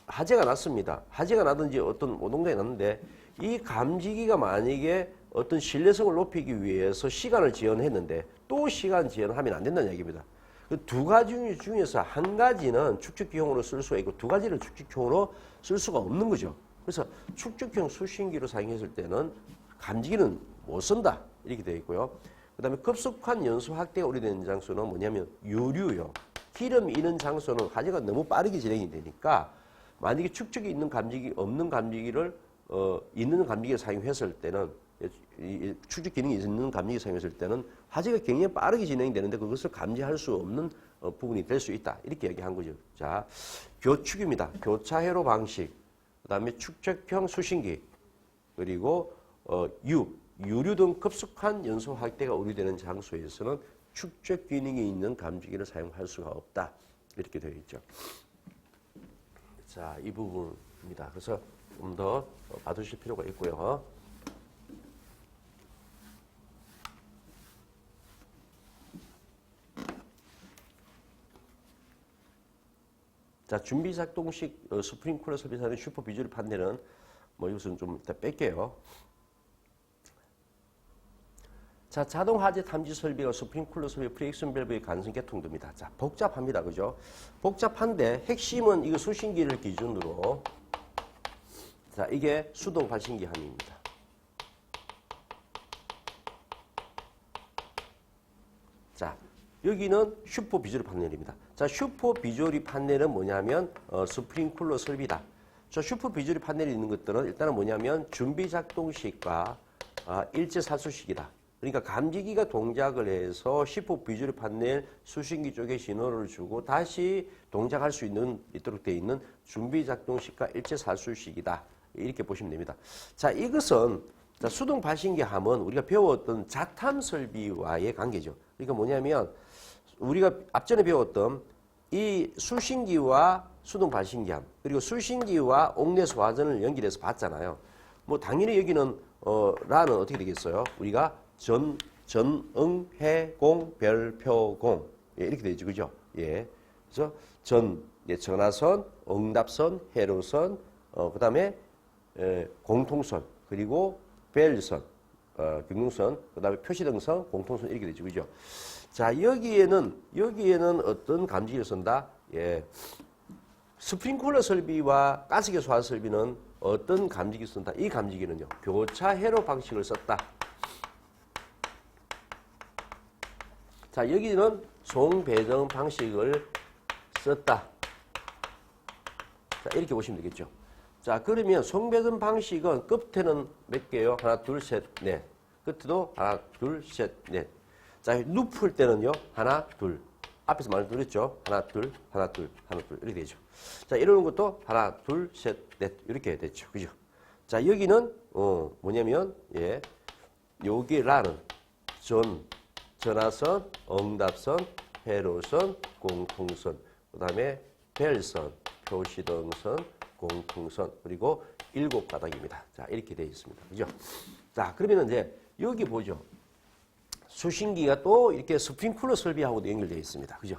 화재가 났습니다. 화재가 나든지 어떤 오동작이 났는데, 이 감지기가 만약에 어떤 신뢰성을 높이기 위해서 시간을 지연했는데, 또 시간 지연하면 안 된다는 얘기입니다. 그 2가지 중에서 한 가지는 축적기용으로 쓸 수가 있고, 2가지를 축적형으로 쓸 수가 없는 거죠. 그래서 축적형 수신기로 사용했을 때는 감지기는 못 쓴다. 이렇게 되어 있고요. 그 다음에 급속한 연소 확대가 우려되는 장소는 뭐냐면 유류요. 기름 이는 장소는 화재가 너무 빠르게 진행이 되니까 만약에 축적이 있는 감지기, 없는 감지기를, 있는 감지기를 사용했을 때는, 축적 기능이 있는 감지기를 사용했을 때는 화재가 굉장히 빠르게 진행이 되는데 그것을 감지할 수 없는 부분이 될 수 있다. 이렇게 얘기한 거죠. 자, 교축입니다. 교차 회로 방식, 그 다음에 축적형 수신기, 그리고 유류 등 급속한 연소 확대가 우려되는 장소에서는 축적 기능이 있는 감지기를 사용할 수가 없다. 이렇게 되어 있죠. 자, 이 부분입니다. 그래서 좀 더 봐두실 필요가 있고요. 자, 준비 작동식 스프링클러 설비사는 슈퍼 비주얼 판넬은 뭐 이것은 좀 이따 뺄게요. 자, 자동 화재 탐지 설비가 스프링클러 설비, 프리액션 밸브의 간선 개통도입니다. 자, 복잡합니다. 그죠? 복잡한데 핵심은 이거 수신기를 기준으로, 자, 이게 수동 발신기 함입니다. 자, 여기는 슈퍼 비주얼 판넬입니다. 자, 슈퍼 비주얼 판넬은 뭐냐면 스프링클러 설비다. 저 슈퍼 비주얼 판넬이 있는 것들은 일단은 뭐냐면 준비 작동식과 일제 살수식이다. 그러니까 감지기가 동작을 해서 슈퍼 비주얼 판넬 수신기 쪽에 신호를 주고 다시 동작할 수 있도록 되어 있는 준비 작동식과 일제 살수식이다. 이렇게 보시면 됩니다. 자, 이것은 자, 수동 발신기 함은 우리가 배웠던 자탐 설비와의 관계죠. 그러니까 뭐냐면 우리가 앞전에 배웠던 이 수신기와 수동 발신기함, 그리고 수신기와 옥내 소화전을 연결해서 봤잖아요. 뭐 당연히 여기는 라는 어떻게 되겠어요? 우리가 전응해공 별표공, 예, 이렇게 되죠, 그죠? 예. 그래서 예, 전화선, 응답선, 회로선, 그다음에 공통선, 그리고 벨선, 경중선, 그다음에 표시등선, 공통선 이렇게 되죠, 그죠? 자, 여기에는 어떤 감지기를 쓴다? 예. 스프링클러 설비와 가스기 소화 설비는 어떤 감지기를 쓴다? 이 감지기는요, 교차 회로 방식을 썼다. 자, 여기는 송배정 방식을 썼다. 자, 이렇게 보시면 되겠죠. 자, 그러면 송배정 방식은 끝에는 몇 개요? 하나, 둘, 셋, 넷. 끝에도 하나, 둘, 셋, 넷. 자, 눕을 때는요, 하나, 둘. 앞에서 말씀드렸죠? 하나, 둘, 하나, 둘, 하나, 둘. 이렇게 되죠. 자, 이러는 것도 하나, 둘, 셋, 넷. 이렇게 됐죠. 그죠? 자, 여기는, 뭐냐면, 예, 여기라는 전화선, 응답선, 회로선, 공통선, 그 다음에 벨선, 표시등선, 공통선, 그리고 7가닥입니다. 자, 이렇게 되어 있습니다. 그죠? 자, 그러면 이제 여기 보죠. 수신기가 또 이렇게 스프링클러 설비하고도 연결되어 있습니다. 그죠?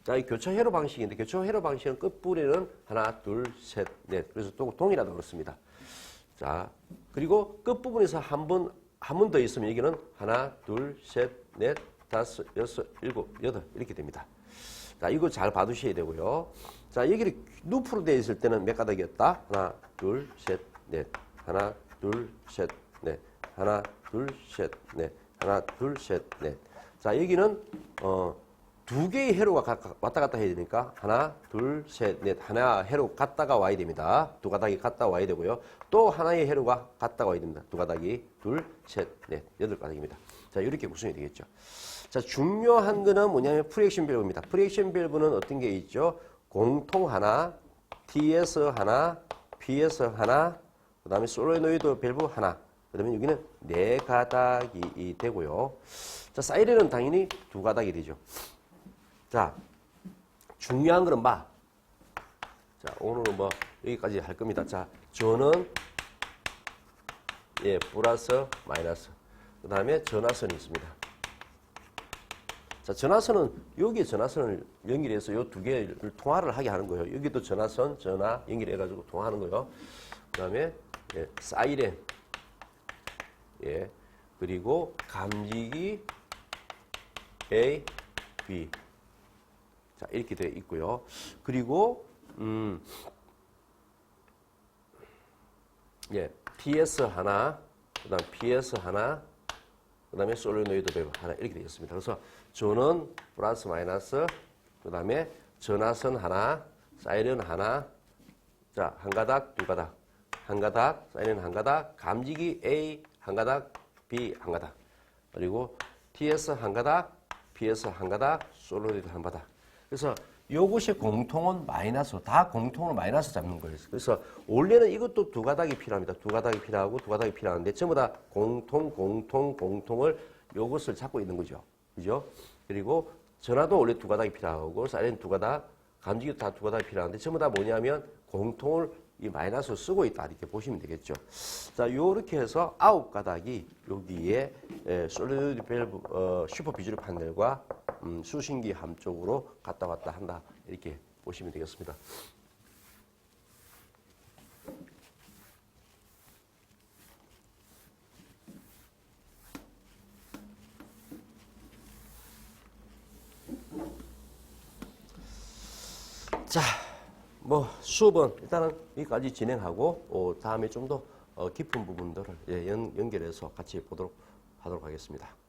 자, 이 교차 회로 방식인데, 교차 회로 방식은 끝부분에는 하나, 둘, 셋, 넷. 그래서 또 동일하다고 그렇습니다. 자, 그리고 끝부분에서 한 번 더 있으면 여기는 하나, 둘, 셋, 넷, 다섯, 여섯, 일곱, 여덟 이렇게 됩니다. 자, 이거 잘 봐두셔야 되고요. 자, 여기를 루프로 되어 있을 때는 몇 가닥이었다? 하나, 둘, 셋, 넷. 하나, 둘, 셋, 넷. 하나, 둘, 셋, 넷. 하나, 둘, 셋, 넷. 자, 여기는 두 개의 회로가 왔다 갔다 해야 되니까 하나, 둘, 셋, 넷. 하나 회로 갔다가 와야 됩니다. 두 가닥이 갔다 와야 되고요. 또 하나의 회로가 갔다가 와야 됩니다. 두 가닥이 둘, 셋, 넷, 8가닥입니다. 자, 이렇게 구성이 되겠죠. 자, 중요한 거는 뭐냐면 프리액션 밸브입니다. 프리액션 밸브는 어떤 게 있죠? 공통 하나, TS 하나, PS 하나, 그 다음에 솔레노이드 밸브 하나. 그 다음에 여기는 4가닥이 되고요. 자, 사이렌은 당연히 2가닥이 되죠. 자, 중요한 거는 봐. 자, 오늘은 뭐 여기까지 할 겁니다. 자, 저는 예, 플러스, 마이너스. 그 다음에 전화선이 있습니다. 자, 전화선은 여기에 전화선을 연결해서 이 두 개를 통화를 하게 하는 거예요. 여기도 전화선, 전화 연결해가지고 통화하는 거예요. 그 다음에 예, 사이렌. 예, 그리고 감지기 A, B. 자, 이렇게 되어 있고요. 그리고 예, TS 하나, 그다음 PS 하나, 그다음에 솔레노이드 밸브 하나 이렇게 되어 있습니다. 그래서 저는 플러스 마이너스, 그다음에 전화선 하나, 사이렌 하나, 자, 한 가닥, 두 가닥, 한 가닥, 사이렌 한 가닥, 감지기 A 한 가닥, B 한 가닥, 그리고 TS 한 가닥, PS 한 가닥, 솔로이드 한 가닥. 그래서 요것이 공통은 마이너스, 다 공통으로 마이너스 잡는 거예요. 그래서 원래는 이것도 2가닥이 필요합니다. 2가닥이 필요하고 2가닥이 필요한데 전부 다 공통을 요것을 잡고 있는 거죠. 그죠? 그리고 전화도 원래 2가닥이 필요하고 사이렌 2가닥, 감지기도 다 2가닥이 필요한데 전부 다 뭐냐면 공통을 이 마이너스를 쓰고 있다. 이렇게 보시면 되겠죠. 자, 요렇게 해서 9가닥이 여기에 솔리드 밸브 슈퍼 비주류 판넬과 수신기 한쪽으로 갔다 왔다 한다. 이렇게 보시면 되겠습니다. 자, 뭐 수업은 일단은 여기까지 진행하고 다음에 좀 더 깊은 부분들을 연결해서 같이 보도록 하겠습니다.